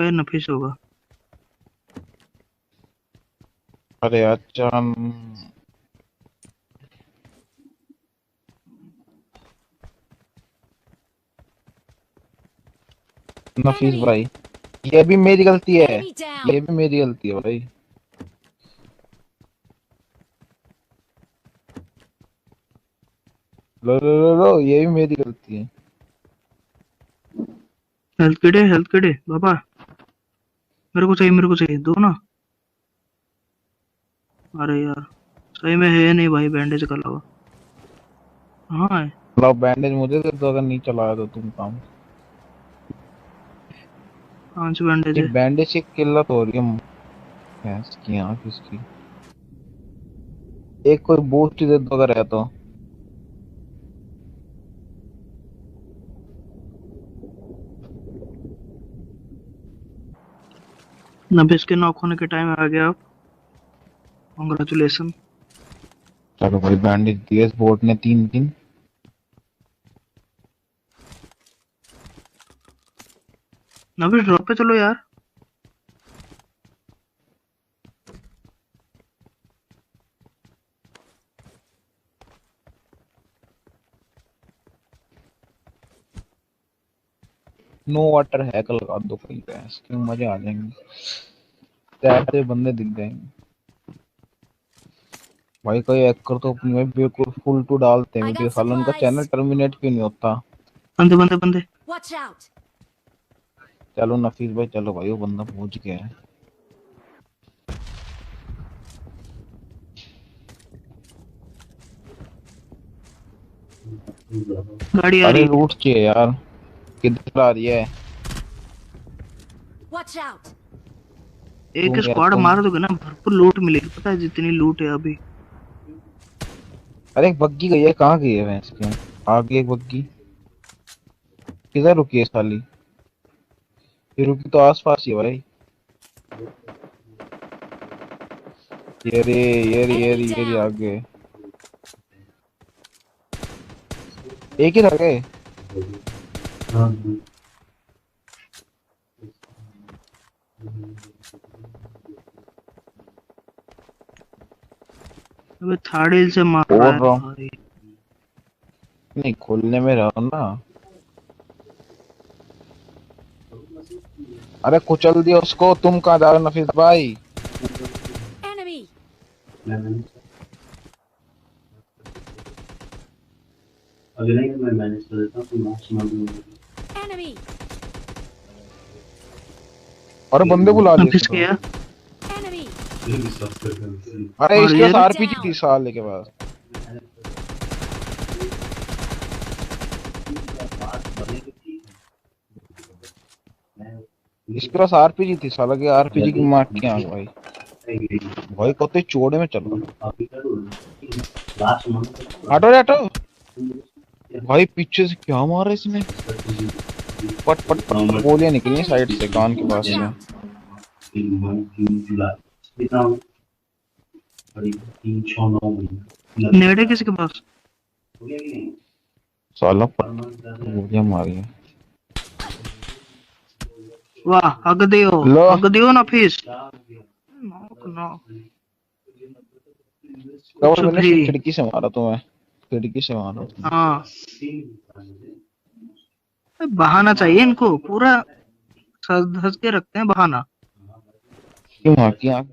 पक्का है नफीस होगा। अरे अच्छा नफीस Enemy! भाई, ये भी मेरी गलती है। Enemy down! ये भी मेरी गलती है भाई। लो लो लो लो, ये भी मेरी गलती है। हेल्थ किट है बाबा। मेरे को चाहिए दो ना। अरे यार सही में है नहीं भाई बैंडेज का अलावा। हाँ है। लो बैंडेज मुझे दे दो, अगर नहीं चलाया तो तुम काम। 5 बैंडेज ये है। बैंडेज की किल्लत हो रही है भैंस की आंख इसकी। एक कोई बूस्ट दे दो अगर है तो। नफीस के नॉक होने के टाइम आ गया आप। कॉन्ग्रेचुलेसन। चलो भाई बैंडेज दिए इस बोट ने 3 दिन। नफीस ड्रॉप पे चलो यार। नो वाटर हैक लगा दो कोई भैंस के, मजे आ जाएंगे। तैरते बंदे दिख जाएंगे भाई। कोई हैकर तो अपनी में बिल्कुल फुल टू डालते हैं I वीडियो, got साला उनका चैनल supplies! टर्मिनेट क्यों नहीं होता। बंदे बंदे बंदे। Watch out! चलो नफीस भाई चलो भाई, वो बंदा पहुंच गया है। गाड़ी आ अरे रही है। लूट चाहिए यार, किधर आ रही है। Watch out! एक तुम या स्क्वाड तुम। मार दोगे ना भरपूर लूट मिलेगी, पता है जितनी लूट है अभी। अरे एक बग्गी गई है, कहाँ गई है भैंस की। आगे एक बग्गी किधर रुकी है साली। ये रुकी तो आसपास ही है भाई। ये रे ये रे ये रे Enemy ये रे down! आगे। एक ही रह गए। अबे थर्ड हिल से मार रहा फोड़ है रहा हूँ। भाई। नहीं खोलने में रहो ना। अरे कुचल दिया उसको, तुम कहाँ जा रहे हो नफीस भाई। Enemy! Enemy! अरे बंदे बुला लिए नफीस इसने तो। गया। Enemy! अरे और इसके पास ये आरपीजी थी Down! साले के पास। इसके पास आरपीजी थी साला के, आरपीजी की मार की आंख भाई। भाई कते चौड़े में चलो। हटो रे हटो। भाई पीछे से क्या मारा इसने। पट पट पट पट गोलियां निकली साइड Enemy! से कान के Watch पास से। out! नेड़े किसी के पास। साला पट गोलियां मारी है। वाह लो हग दियो नफीस। Knock knock. कवर, कुछ मैंने भी। खिड़की से मारा तुम्हें, खिड़की से मारा तुम्हें। हाँ बहाना चाहिए इनको पूरा। सज धज के रखते हैं बहाना। क्यों की आंख